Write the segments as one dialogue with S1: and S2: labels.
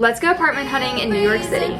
S1: Let's go apartment hunting in New York City.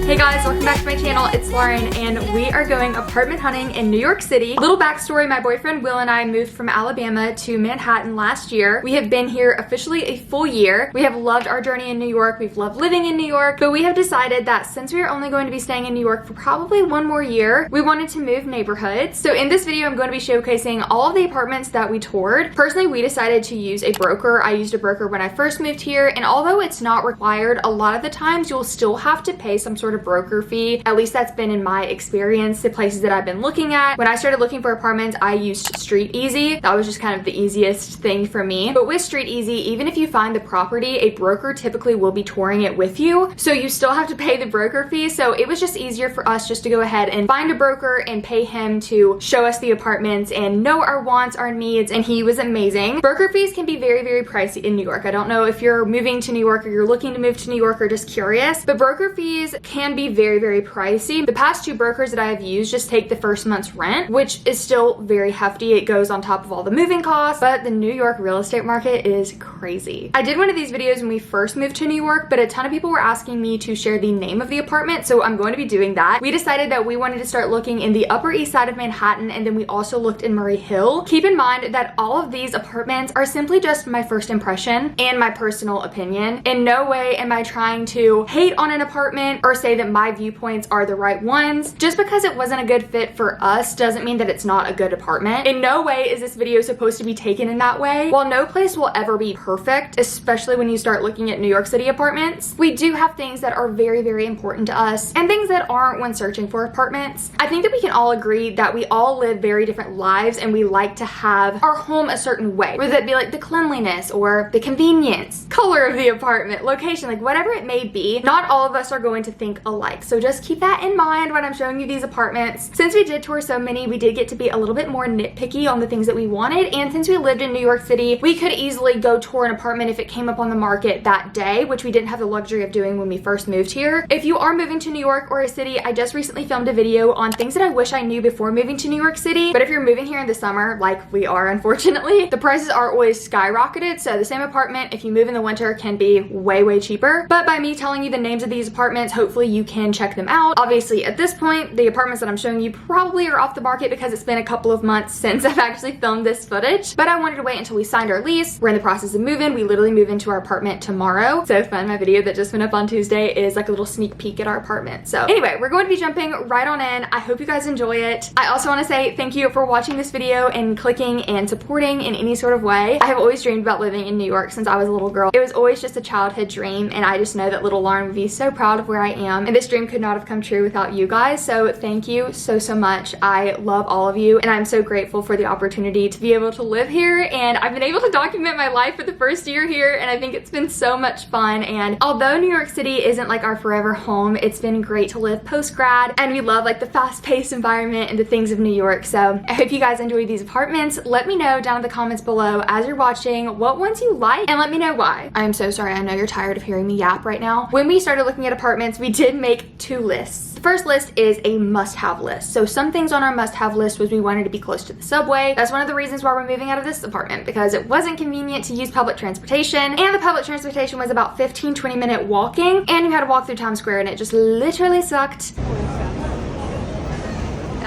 S1: Hey guys, welcome back to my channel. It's Lauren and we are going apartment hunting in New York City. Little backstory, my boyfriend Will and I moved from Alabama to Manhattan last year. We have been here officially a full year. We have loved our journey in New York. We've loved living in New York, but we have decided that since we are only going to be staying in New York for probably one more year, we wanted to move neighborhoods. So in this video, I'm going to be showcasing all of the apartments that we toured. Personally, we decided to use a broker. I used a broker when I first moved here, and although it's not required, a lot of the times you'll still have to pay some sort of broker fee. At least that's been in my experience, the places that I've been looking at. When I started looking for apartments, I used Street Easy. That was just kind of the easiest thing for me. But with Street Easy, even if you find the property, a broker typically will be touring it with you. So you still have to pay the broker fee. So it was just easier for us just to go ahead and find a broker and pay him to show us the apartments and know our wants, our needs, and he was amazing. Broker fees can be very, very pricey in New York. I don't know if you're moving to New York or you're looking to move to New York or just curious, but broker fees can be very, very pricey. The past two brokers that I have used just take the first month's rent, which is still very hefty. It goes on top of all the moving costs, but the New York real estate market is crazy. I did one of these videos when we first moved to New York, but a ton of people were asking me to share the name of the apartment, so I'm going to be doing that. We decided that we wanted to start looking in the Upper East Side of Manhattan, and then we also looked in Murray Hill. Keep in mind that all of these apartments are simply just my first impression and my personal opinion. In no way am I trying to hate on an apartment or say that my viewpoints are the right ones. Just because it wasn't a good fit for us doesn't mean that it's not a good apartment. In no way is this video supposed to be taken in that way. While no place will ever be perfect, especially when you start looking at New York City apartments, we do have things that are very, very important to us and things that aren't when searching for apartments. I think that we can all agree that we all live very different lives and we like to have our home a certain way, whether it be like the cleanliness or the convenience, color of the apartment, location, like whatever it may be. Not all of us are going to think alike. So just keep that in mind when I'm showing you these apartments. Since we did tour so many, we did get to be a little bit more nitpicky on the things that we wanted, and since we lived in New York City, we could easily go tour an apartment if it came up on the market that day, which we didn't have the luxury of doing when we first moved here. If you are moving to New York or a city, I just recently filmed a video on things that I wish I knew before moving to New York City, but if you're moving here in the summer, like we are unfortunately, the prices are always skyrocketed, so the same apartment, if you move in the winter, can be way, way cheaper. But by me telling you the names of these apartments, hopefully you can check them out. Obviously, at this point, the apartments that I'm showing you probably are off the market because it's been a couple of months since I've actually filmed this footage, but I wanted to wait until we signed our lease. We're in the process of moving. We literally move into our apartment tomorrow. So fun. My video that just went up on Tuesday is like a little sneak peek at our apartment. So anyway, we're going to be jumping right on in. I hope you guys enjoy it. I also want to say thank you for watching this video and clicking and supporting in any sort of way. I have always dreamed about living in New York since I was a little girl. It was always just a childhood dream, and I just know that little Lauren would be so proud of where I am, and this dream could not have come true without you guys. So thank you so, so much. I love all of you, and I'm so grateful for the opportunity to be able to live here, and I've been able to document my life for the first year here, and I think it's been so much fun. And although New York City isn't like our forever home, it's been great to live post-grad, and we love like the fast-paced environment and the things of New York. So I hope you guys enjoy these apartments. Let me know down in the comments below as you're watching what ones you like, and let me know why. I am so sorry. I know you're tired of hearing me yap right now. When we started looking at apartments, we did make two lists. The first list is a must-have list. So some things on our must-have list was we wanted to be close to the subway. That's one of the reasons why we're moving out of this apartment, because it wasn't convenient to use public transportation, and the public transportation was about 15-20 minute walking, and you had to walk through Times Square, and it just literally sucked.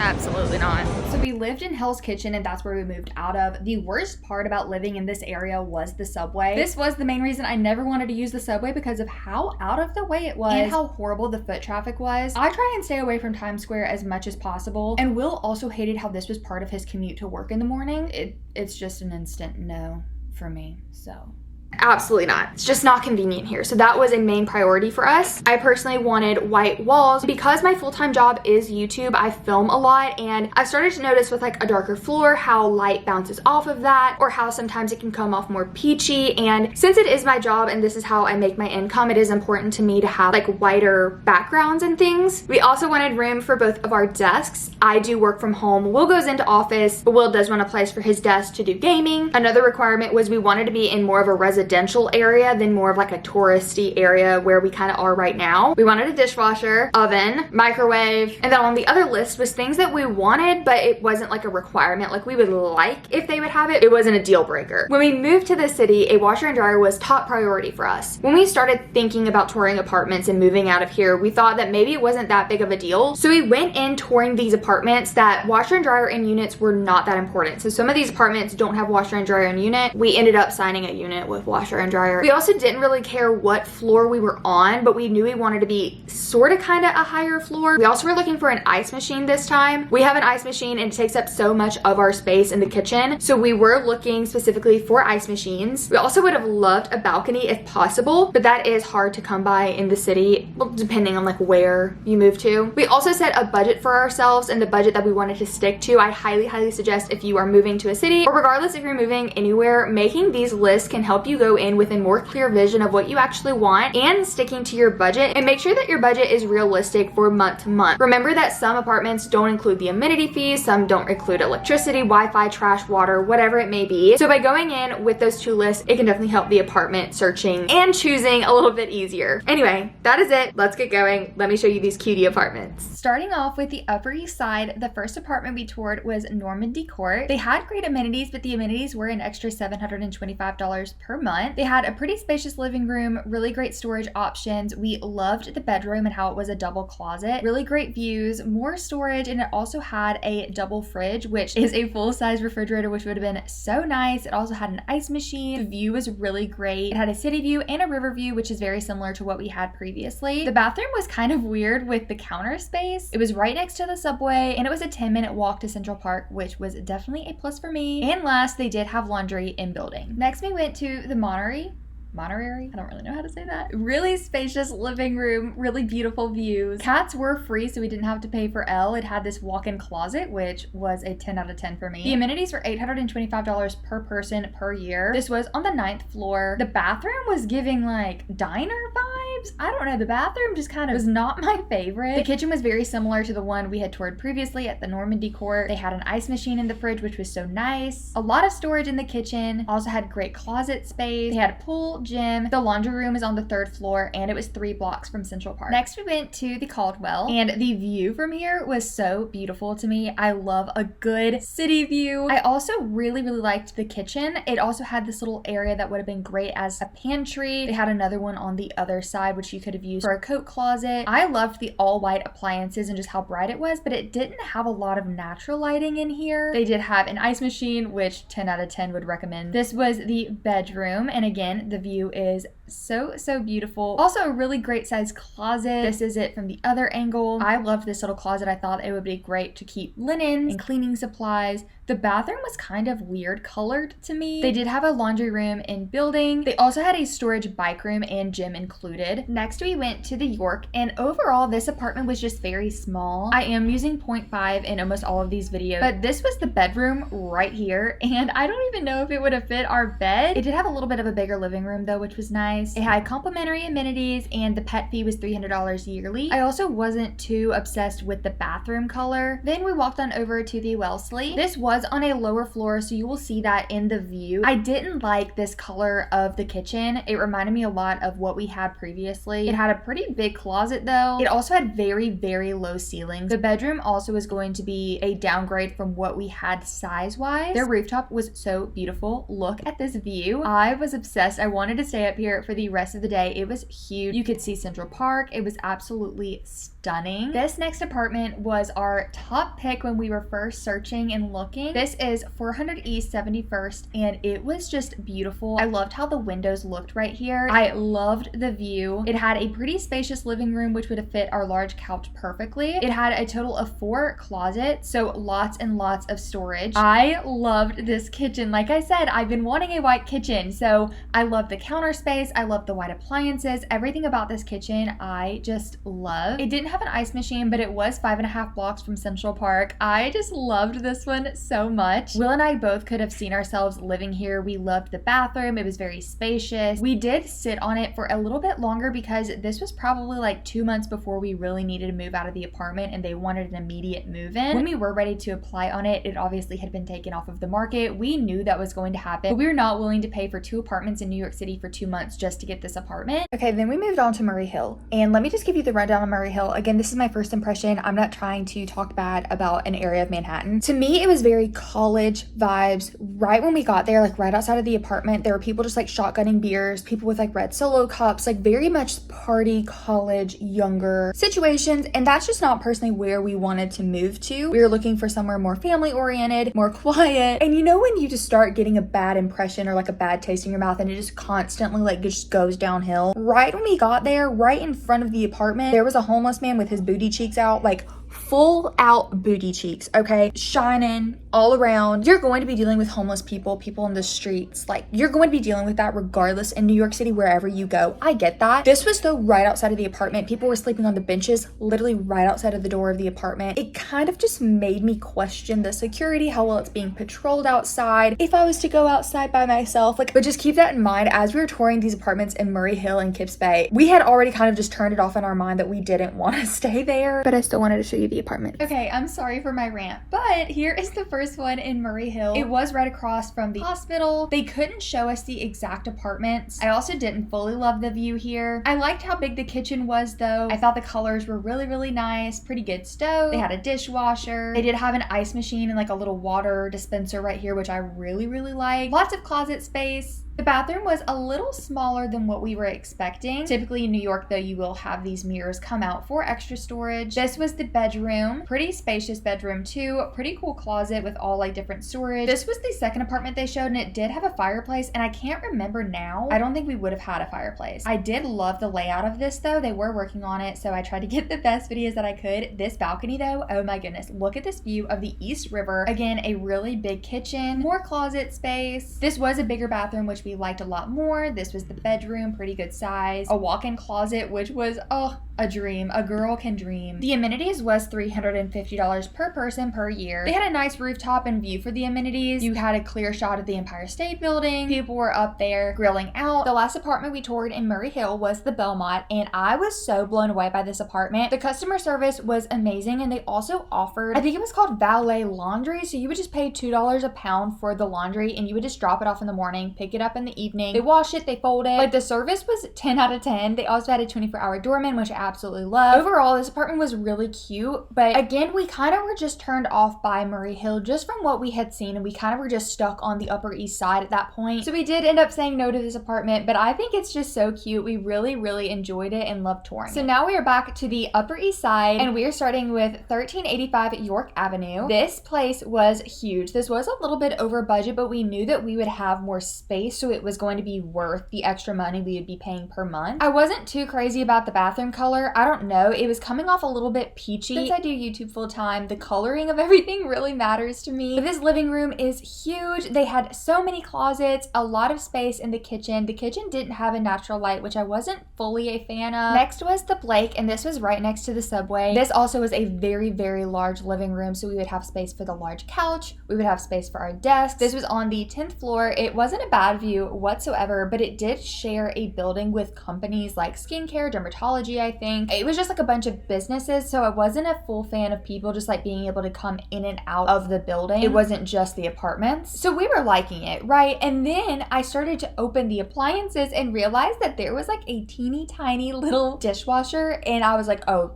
S1: Absolutely not. So we lived in Hell's Kitchen, and that's where we moved out of. The worst part about living in this area was the subway. This was the main reason I never wanted to use the subway, because of how out of the way it was and how horrible the foot traffic was. I try and stay away from Times Square as much as possible, and Will also hated how this was part of his commute to work in the morning. It's just an instant no for me, so. Absolutely not. It's just not convenient here. So that was a main priority for us. I personally wanted white walls because my full-time job is YouTube. I film a lot, and I started to notice with like a darker floor how light bounces off of that, or how sometimes it can come off more peachy. And since it is my job and this is how I make my income, it is important to me to have like whiter backgrounds and things. We also wanted room for both of our desks. I do work from home. Will goes into office, but Will does want a place for his desk to do gaming. Another requirement was we wanted to be in more of a residential residential area than more of like a touristy area where we kind of are right now. We wanted a dishwasher, oven, microwave, and then on the other list was things that we wanted, but it wasn't like a requirement. Like we would like if they would have it. It wasn't a deal breaker. When we moved to the city, a washer and dryer was top priority for us. When we started thinking about touring apartments and moving out of here, we thought that maybe it wasn't that big of a deal. So we went in touring these apartments that washer and dryer and units were not that important. So some of these apartments don't have washer and dryer and unit. We ended up signing a unit with washer and dryer. We also didn't really care what floor we were on, but we knew we wanted to be sort of kind of a higher floor. We also were looking for an ice machine this time. We have an ice machine and it takes up so much of our space in the kitchen. So we were looking specifically for ice machines. We also would have loved a balcony if possible, but that is hard to come by in the city, well, depending on like where you move to. We also set a budget for ourselves and the budget that we wanted to stick to. I highly suggest if you are moving to a city or regardless if you're moving anywhere, making these lists can help you go in with a more clear vision of what you actually want and sticking to your budget, and make sure that your budget is realistic for month to month. Remember that some apartments don't include the amenity fees, some don't include electricity, Wi-Fi, trash, water, whatever it may be. So by going in with those two lists, it can definitely help the apartment searching and choosing a little bit easier. Anyway, that is it. Let's get going. Let me show you these cutie apartments. Starting off with the Upper East Side, the first apartment we toured was Normandy Court. They had great amenities, but the amenities were an extra $725 per month. They had a pretty spacious living room, really great storage options. We loved the bedroom and how it was a double closet, really great views, more storage, and it also had a double fridge, which is a full-size refrigerator, which would have been so nice. It also had an ice machine. The view was really great. It had a city view and a river view, which is very similar to what we had previously. The bathroom was kind of weird with the counter space. It was right next to the subway, and it was a 10-minute walk to Central Park, which was definitely a plus for me. And last, they did have laundry in building. Next, we went to the Monterey. I don't really know how to say that. Really spacious living room, really beautiful views. Cats were free, so we didn't have to pay for L. It had this walk-in closet, which was a 10 out of 10 for me. The amenities were $825 per person per year. This was on the 9th floor. The bathroom was giving like diner vibes. I don't know, the bathroom just kind of was not my favorite. The kitchen was very similar to the one we had toured previously at the Normandy Court. They had an ice machine in the fridge, which was so nice. A lot of storage in the kitchen. Also had great closet space. They had a pool, gym. The laundry room is on the 3rd floor, and it was 3 blocks from Central Park. Next, we went to the Caldwell, and the view from here was so beautiful to me. I love a good city view. I also really liked the kitchen. It also had this little area that would have been great as a pantry. They had another one on the other side, which you could have used for a coat closet. I loved the all-white appliances and just how bright it was, but it didn't have a lot of natural lighting in here. They did have an ice machine, which 10 out of 10 would recommend. This was the bedroom, and again, the view is so beautiful. Also a really great size closet. This is it from the other angle. I loved this little closet. I thought it would be great to keep linen and cleaning supplies. The bathroom was kind of weird colored to me. They did have a laundry room in building. They also had a storage bike room and gym included. Next, we went to the York, and overall, this apartment was just very small. I am using 0.5 in almost all of these videos, but this was the bedroom right here, and I don't even know if it would have fit our bed. It did have a little bit of a bigger living room though, which was nice. It had complimentary amenities, and the pet fee was $300 yearly. I also wasn't too obsessed with the bathroom color. Then we walked on over to the Wellesley. This was on a lower floor, so you will see that in the view. I didn't like this color of the kitchen. It reminded me a lot of what we had previously. It had a pretty big closet though. It also had very low ceilings. The bedroom also was going to be a downgrade from what we had size-wise. Their rooftop was so beautiful. Look at this view. I was obsessed. I wanted to stay up here for the rest of the day. It was huge. You could see Central Park. It was absolutely stunning. This next apartment was our top pick when we were first searching and looking. This is 400 East 71st, and it was just beautiful. I loved how the windows looked right here. I loved the view. It had a pretty spacious living room, which would have fit our large couch perfectly. It had a total of 4 closets, so lots and lots of storage. I loved this kitchen. Like I said, I've been wanting a white kitchen, so I love the counter space. I love the white appliances. Everything about this kitchen I just love. It didn't have an ice machine, but it was 5.5 blocks from Central Park. I just loved this one so much. Will and I both could have seen ourselves living here. We loved the bathroom. It was very spacious. We did sit on it for a little bit longer longer because this was probably like 2 months before we really needed to move out of the apartment and they wanted an immediate move in. When we were ready to apply on it, it obviously had been taken off of the market. We knew that was going to happen, but we were not willing to pay for 2 apartments in New York City for 2 months just to get this apartment. Okay, then we moved on to Murray Hill. And let me just give you the rundown on Murray Hill. Again, this is my first impression. I'm not trying to talk bad about an area of Manhattan. To me, it was very college vibes. Right when we got there, like right outside of the apartment, there were people just like shotgunning beers, people with like red Solo cups, like very much party, college, younger situations. And that's just not personally where we wanted to move to. We were looking for somewhere more family oriented, more quiet. And you know when you just start getting a bad impression or like a bad taste in your mouth and it just constantly like just goes downhill? Right when we got there, right in front of the apartment, there was a homeless man with his booty cheeks out, like full out booty cheeks, okay? Shining all around. You're going to be dealing with homeless people, people on the streets. Like, you're going to be dealing with that regardless in New York City, wherever you go. I get that. This was though right outside of the apartment. People were sleeping on the benches, literally right outside of the door of the apartment. It kind of just made me question the security, how well it's being patrolled outside. If I was to go outside by myself, like, but just keep that in mind as we were touring these apartments in Murray Hill and Kips Bay. We had already kind of just turned it off in our mind that we didn't want to stay there, but I still wanted to show you the apartment. Okay, I'm sorry for my rant, but here is the first one in Murray Hill. It was right across from the hospital. They couldn't show us the exact apartments. I also didn't fully love the view here. I liked how big the kitchen was though. I thought the colors were really, really nice. Pretty good stove. They had a dishwasher. They did have an ice machine and like a little water dispenser right here, which I really, really like. Lots of closet space. The bathroom was a little smaller than what we were expecting. Typically in New York though, you will have these mirrors come out for extra storage. This was the bedroom. Pretty spacious bedroom too. Pretty cool closet with all like different storage. This was the second apartment they showed and it did have a fireplace and I can't remember now. I don't think we would have had a fireplace. I did love the layout of this though. They were working on it, so I tried to get the best videos that I could. This balcony though, oh my goodness. Look at this view of the East River. Again, a really big kitchen, more closet space. This was a bigger bathroom, which we liked a lot more. This was the bedroom, pretty good size. A walk-in closet, which was, oh, a dream. A girl can dream. The amenities was $350 per person per year. They had a nice rooftop and view for the amenities. You had a clear shot of the Empire State Building. People were up there grilling out. The last apartment we toured in Murray Hill was the Belmont, and I was so blown away by this apartment. The customer service was amazing, and they also offered, I think it was called valet laundry, so you would just pay $2 a pound for the laundry, and you would just drop it off in the morning, pick it up in the evening. They wash it, they fold it. Like, the service was 10 out of 10. They also had a 24-hour doorman, which I absolutely love. Overall, this apartment was really cute, but again, we kind of were just turned off by Murray Hill just from what we had seen, and we kind of were just stuck on the Upper East Side at that point. So we did end up saying no to this apartment, but I think it's just so cute. We really, really enjoyed it and loved touring. So now we are back to the Upper East Side, and we are starting with 1385 York Avenue. This place was huge. This was a little bit over budget, but we knew that we would have more space, so it was going to be worth the extra money we would be paying per month. I wasn't too crazy about the bathroom color. I don't know. It was coming off a little bit peachy. Since I do YouTube full time, the coloring of everything really matters to me. But this living room is huge. They had so many closets, a lot of space in the kitchen. The kitchen didn't have a natural light, which I wasn't fully a fan of. Next was the Blake, and this was right next to the subway. This also was a very, very large living room, so we would have space for the large couch. We would have space for our desks. This was on the 10th floor. It wasn't a bad view whatsoever, but it did share a building with companies like skincare, dermatology, I think. It was just like a bunch of businesses, so I wasn't a full fan of people just like being able to come in and out of the building. It wasn't just the apartments. So we were liking it, right? And then I started to open the appliances and realized that there was like a teeny tiny little dishwasher, and I was like, oh,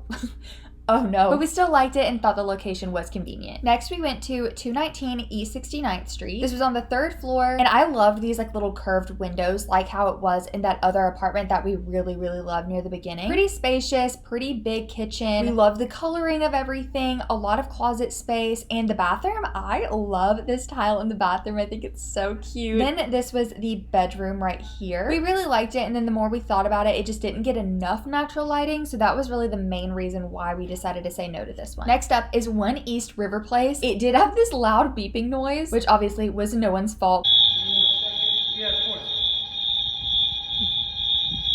S1: oh no. But we still liked it and thought the location was convenient. Next, we went to 219 East 69th Street. This was on the 3rd floor, and I loved these like little curved windows like how it was in that other apartment that we really, really loved near the beginning. Pretty spacious, pretty big kitchen. We love the coloring of everything, a lot of closet space, and the bathroom. I love this tile in the bathroom. I think it's so cute. Then this was the bedroom right here. We really liked it, and then the more we thought about it, it just didn't get enough natural lighting, so that was really the main reason why we decided to say no to this one. Next up is 1 East River Place. It did have this loud beeping noise, which obviously was no one's fault.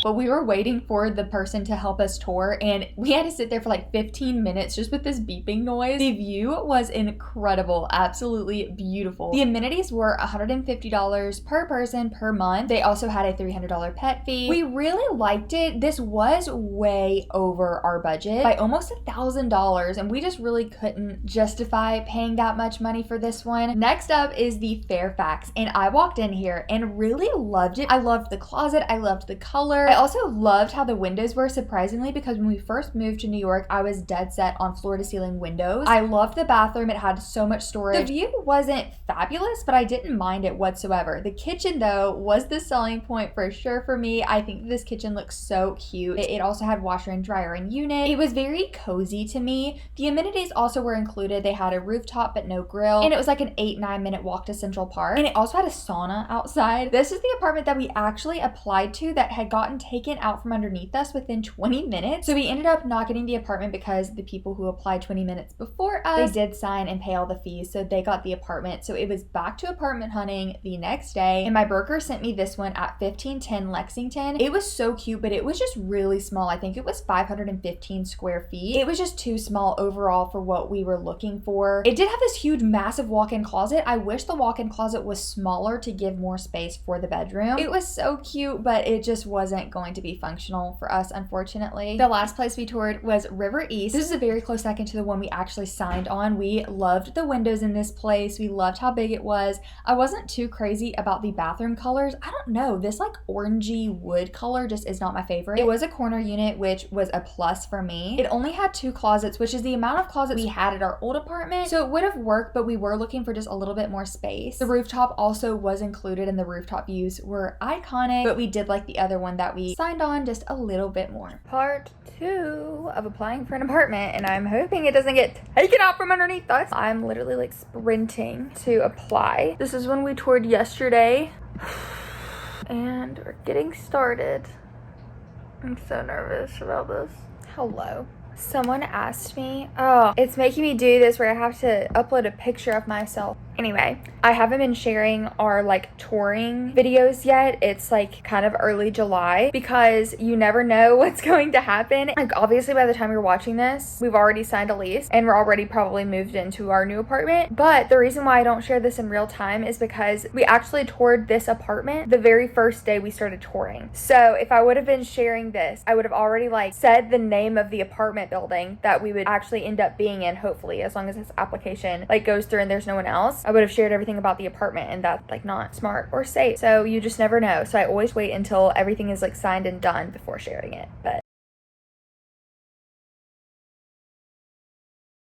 S1: but we were waiting for the person to help us tour, and we had to sit there for like 15 minutes just with this beeping noise. The view was incredible, absolutely beautiful. The amenities were $150 per person per month. They also had a $300 pet fee. We really liked it. This was way over our budget by almost $1,000, and we just really couldn't justify paying that much money for this one. Next up is the Fairfax, and I walked in here and really loved it. I loved the closet. I loved the color. I also loved how the windows were, surprisingly, because when we first moved to New York, I was dead set on floor to ceiling windows. I loved the bathroom. It had so much storage. The view wasn't fabulous, but I didn't mind it whatsoever. The kitchen, though, was the selling point for sure for me. I think this kitchen looks so cute. It also had washer and dryer and unit. It was very cozy to me. The amenities also were included. They had a rooftop but no grill, and it was like an 8-9 minute walk to Central Park, and it also had a sauna outside. This is the apartment that we actually applied to that had gotten taken out from underneath us within 20 minutes. So we ended up not getting the apartment because the people who applied 20 minutes before us, they did sign and pay all the fees, so they got the apartment. So it was back to apartment hunting the next day, and my broker sent me this one at 1510 Lexington. It was so cute, but it was just really small. I think it was 515 square feet. It was just too small overall for what we were looking for. It did have this huge, massive walk-in closet. I wish the walk-in closet was smaller to give more space for the bedroom. It was so cute, but it just wasn't going to be functional for us, unfortunately. The last place we toured was River East. This is a very close second to the one we actually signed on. We loved the windows in this place. We loved how big it was. I wasn't too crazy about the bathroom colors. I don't know, this like orangey wood color just is not my favorite. It was a corner unit, which was a plus for me. It only had 2 closets, which is the amount of closets we had at our old apartment, so it would have worked, but we were looking for just a little bit more space. The rooftop also was included, and the rooftop views were iconic, but we did like the other one that we signed on just a little bit more. Part 2 of applying for an apartment, and I'm hoping it doesn't get taken out from underneath us. I'm literally like sprinting to apply. This is when we toured yesterday, and we're getting started. I'm so nervous about this. Hello. Someone asked me, oh, it's making me do this where I have to upload a picture of myself. Anyway, I haven't been sharing our like touring videos yet. It's like kind of early July because you never know what's going to happen. Like obviously by the time you're watching this, we've already signed a lease and we're already probably moved into our new apartment. But the reason why I don't share this in real time is because we actually toured this apartment the very first day we started touring. So if I would have been sharing this, I would have already like said the name of the apartment building that we would actually end up being in, hopefully, as long as this application like goes through and there's no one else. I would have shared everything about the apartment, and that's like not smart or safe. So you just never know. So I always wait until everything is like signed and done before sharing it. But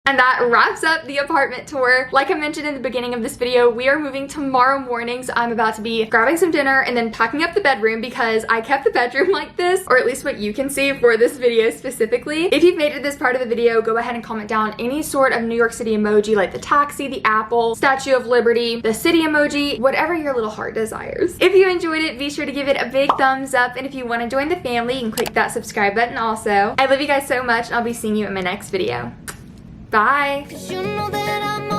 S1: and that wraps up the apartment tour. Like I mentioned in the beginning of this video, we are moving tomorrow morning, so I'm about to be grabbing some dinner and then packing up the bedroom because I kept the bedroom like this, or at least what you can see for this video specifically. If you've made it this part of the video, go ahead and comment down any sort of New York City emoji, like the taxi, the apple, Statue of Liberty, the city emoji, whatever your little heart desires. If you enjoyed it, be sure to give it a big thumbs up, and if you want to join the family, you can click that subscribe button also. I love you guys so much, and I'll be seeing you in my next video. Bye. 'Cause you know that I'm